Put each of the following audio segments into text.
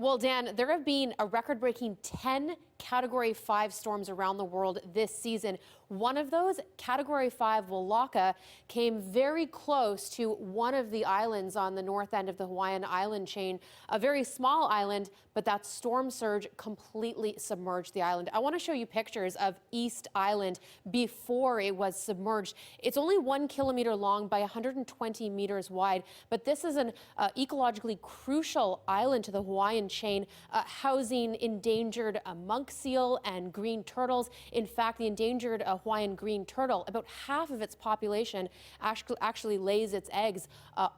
Well, Dan, there have been a record-breaking 10 Category 5 storms around the world this season. One of those, Category 5 Wagstaffe, came very close to one of the islands on the north end of the Hawaiian island chain, a very small island, but that storm surge completely submerged the island. I want to show you pictures of East Island before it was submerged. It's only 1 kilometer long by 120 meters wide, but this is an ecologically crucial island to the Hawaiian chain, housing endangered monk seal and green turtles. In fact, the endangered Hawaiian green turtle, about half of its population actually lays its eggs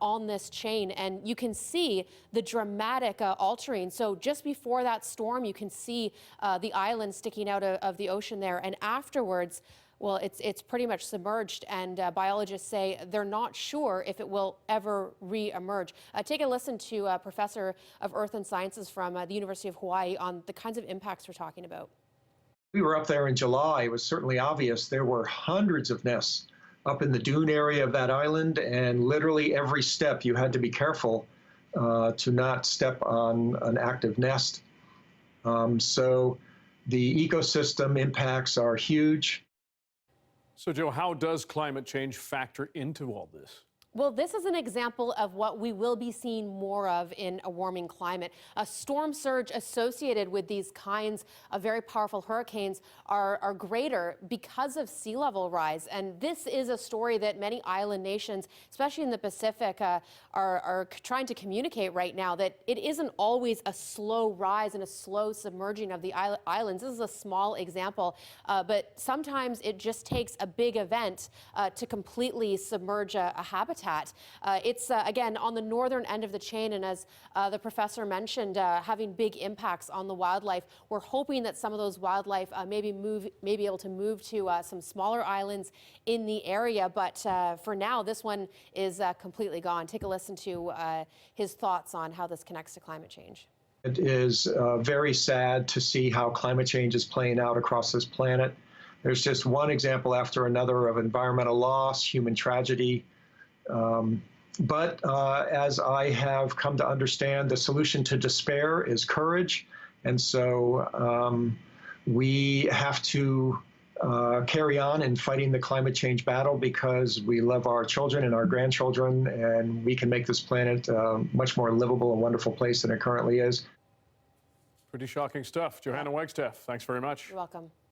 on this chain, and you can see the dramatic altering. So just before that storm, you can see the island sticking out of the ocean there, and afterwards, well, it's pretty much submerged, and biologists say they're not sure if it will ever re-emerge. Take a listen to a professor of Earth and Sciences from the University of Hawaii on the kinds of impacts we're talking about. We were up there in July. It was certainly obvious there were hundreds of nests up in the dune area of that island, and literally every step you had to be careful to not step on an active nest. So the ecosystem impacts are huge. So, Joe, how does climate change factor into all this? Well, this is an example of what we will be seeing more of in a warming climate. A storm surge associated with these kinds of very powerful hurricanes are greater because of sea level rise. And this is a story that many island nations, especially in the Pacific, are trying to communicate right now, that it isn't always a slow rise and a slow submerging of the islands. This is a small example, but sometimes it just takes a big event to completely submerge a habitat. It's, again, on the northern end of the chain, and as the professor mentioned, having big impacts on the wildlife. We're hoping that some of those wildlife may be able to move to some smaller islands in the area, but for now, this one is completely gone. Take a listen to his thoughts on how this connects to climate change. It is very sad to see how climate change is playing out across this planet. There's just one example after another of environmental loss, human tragedy. But as I have come to understand, the solution to despair is courage. And so we have to carry on in fighting the climate change battle because we love our children and our grandchildren, and we can make this planet a much more livable and wonderful place than it currently is. Pretty shocking stuff. Johanna Wagstaffe, thanks very much. You're welcome.